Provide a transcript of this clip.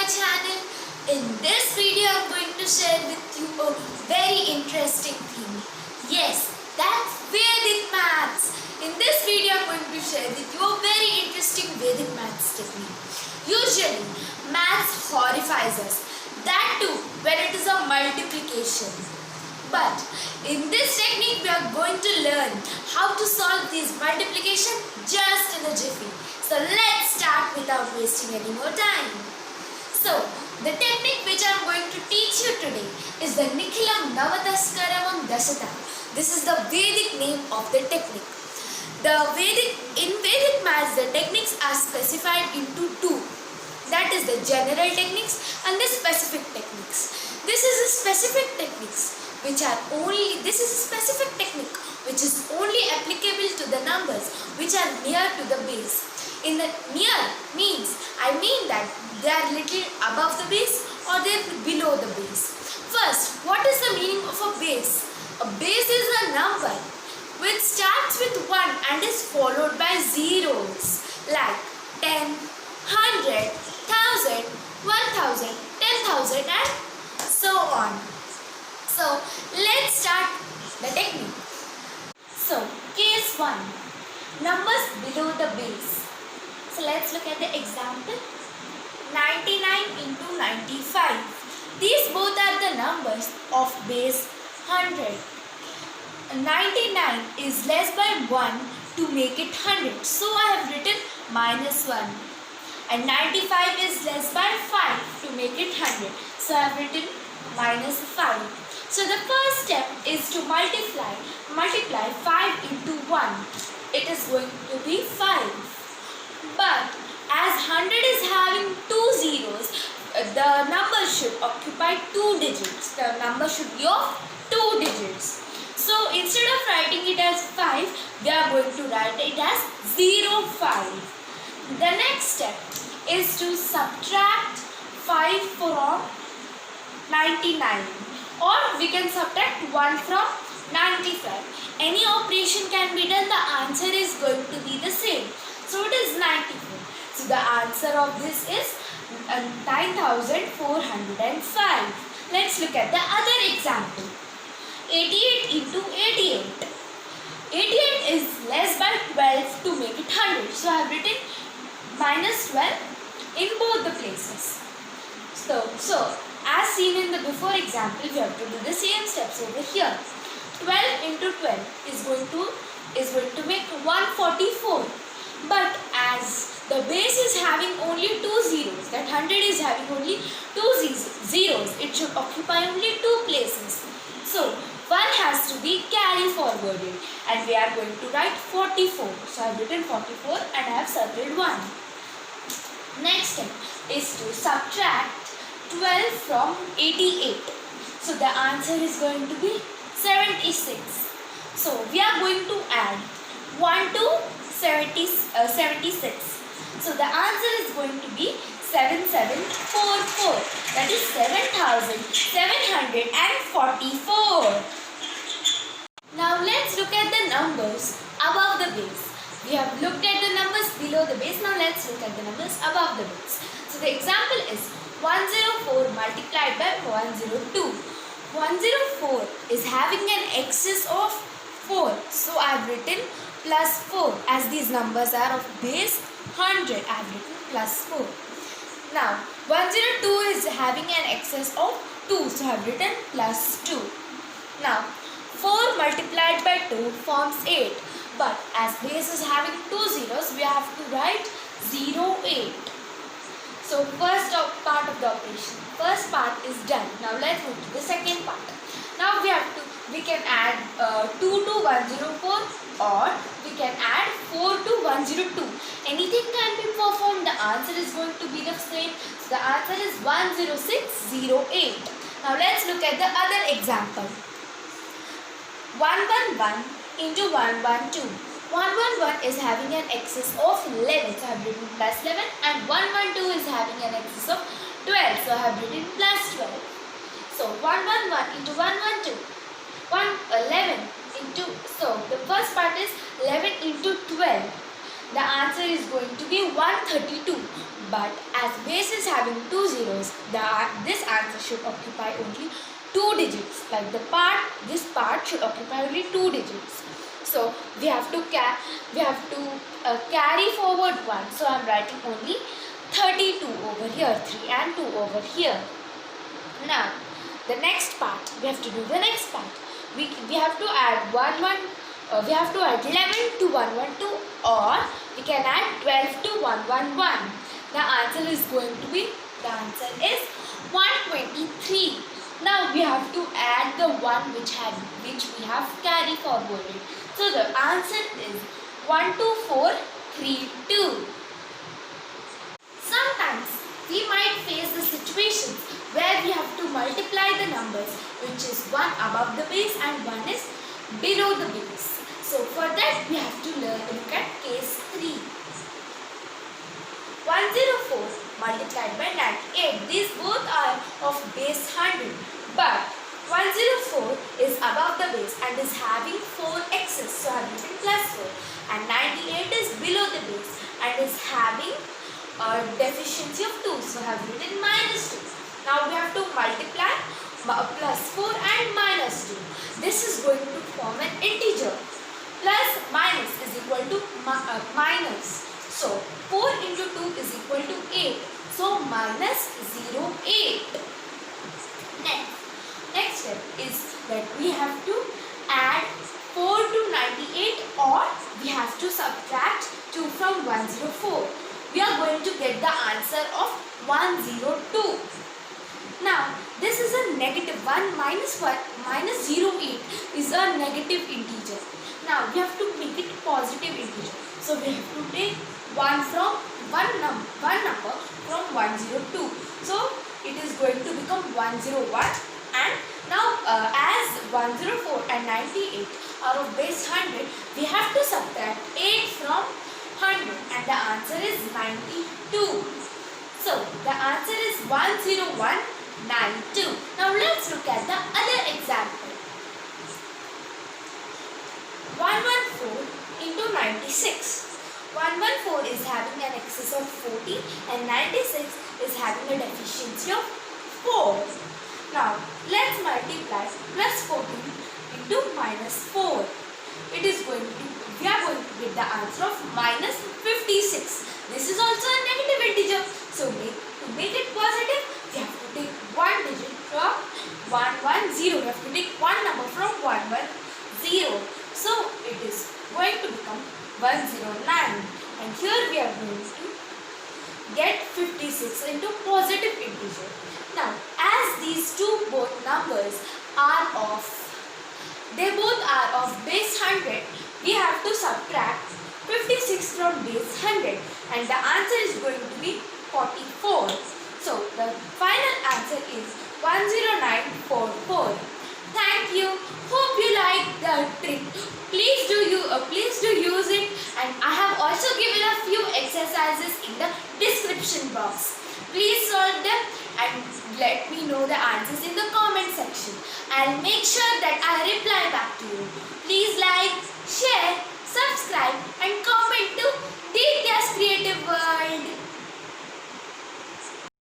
channel. In this video I am going to share with you a very interesting thing. Yes, that's Vedic maths. In this video I am going to share with you a very interesting Vedic maths technique. Usually maths horrifies us. That too when it is a multiplication. But in this technique we are going to learn how to solve these multiplication just in a jiffy. So let's start without wasting any more time. So the technique which I am going to teach you today is the Nikhilam Navatasakaramam Dasatah. This is the Vedic name of the technique. In Vedic maths the techniques are specified into two. That is the general techniques and the specific techniques. This is a specific technique which is only applicable to the numbers which are near to the base. In the near means I mean that they are little above the base or they are below the base. First, what is the meaning of a base? A base is a number which starts with 1 and is followed by zeros like 10, 100, 1000, 1000, 10,000 and so on. So let's start the technique. So case 1, numbers below the base. So let's look at the example. 99 into 95. These both are the numbers of base 100. 99 is less by 1 to make it 100. So I have written -1. And 95 is less by 5 to make it 100. So I have written -5. So the first step is to multiply 5 into 1. It is going to be 5. But as 100 is having 2 zeros, the number should occupy 2 digits. The number should be of 2 digits. So instead of writing it as 5, we are going to write it as 05. The next step is to subtract 5 from 99. Or we can subtract 1 from 95. Any operation can be done, the answer is going to be the same. So it is 94. So the answer of this is 9,405. Let's look at the other example. 88 into 88. 88 is less by 12 to make it 100. So I have written -12 in both the places. So as seen in the before example, we have to do the same steps over here. 12 into 12 is going to make 144. But as the base is having only 2 zeros, that 100 is having only 2 zeros, it should occupy only 2 places. So 1 has to be carry forwarded and we are going to write 44. So I have written 44 and I have circled 1. Next step is to subtract 12 from 88. So the answer is going to be 76. So we are going to add 1 to 76. So the answer is going to be 7744. That is 7744. Now let's look at the numbers above the base. We have looked at the numbers below the base. Now let's look at the numbers above the base. So the example is 104 multiplied by 102. 104 is having an excess of 4. So I have written +4. As these numbers are of base 100, I have written +4. Now 102 is having an excess of 2. So I have written +2. Now 4 multiplied by 2 forms 8. But as base is having 2 zeros, we have to write 08. So first part of the operation. First part is done. Now let's move to the second part. Now we can add 2 to 104 or we can add 4 to 102. Anything can be performed. The answer is going to be the same. So the answer is 10608. Now let's look at the other example. 111 into 112. 111 is having an excess of 11. So I have written +11 and 112 is having an excess of 12. So I have written +12. So 111 into 112. 11 into, so the first part is 11 into 12. The answer is going to be 132. but as base is having 2 zeros, this answer should occupy only 2 digits. Like this part should occupy only 2 digits. So we have to carry forward 1. So I am writing only 32 over here, 3 and 2 over here. Now the next part, we have to do the next part. We have to add 11 to 112, or we can add 12 to 111. The answer is 123. Now we have to add the 1 which we have carry forwarded. So the answer is 12432. Sometimes we might face the situations where we have to multiply the numbers, which is 1 above the base and 1 is below the base. So for that we have to look at case 3. 104 multiplied by 98. These both are of base 100, but 104 is above the base and is having 4 x's, so I have written plus 4, and 98 is below the base and is having a deficiency of 2, so I have written minus 2. Now we have to multiply plus 4 and minus 2. This is going to form an integer. Plus minus is equal to minus. So 4 into 2 is equal to 8. So minus 08. Next step is that we have to add 4 to 98, or we have to subtract 2 from 104. We are going to get the answer of 102. Now this is a negative 1 minus 08 is a negative integer. Now we have to make it positive integer. So we have to take one number from 102. So it is going to become 101. And now as 104 and 98 are of base 100, we have to subtract 8 from 100 and the answer is 92. So the answer is 10192. Now let's look at the other example. 114 into 96. 114 is having an excess of 40 and 96 is having a deficiency of 4. Now let's multiply plus 14 into minus 4. We are going to get the answer of minus 56. This is also a negative integer. So to make it positive, we have to take one digit from 110. We have to take one number from 110. So it is going to become 109. And here we are going to get 56 into positive integer. Now as these both numbers are they both are of base 100, we have to subtract 56 from base 100 and the answer is going to be 44. So the final answer is 10944. Thank you. Hope you like the trick. Please do use it, and I have also given a few exercises in the description box. Please solve them and let me know the answers in the comment section. I'll make sure that I reply back to you. Please like, share, subscribe and comment.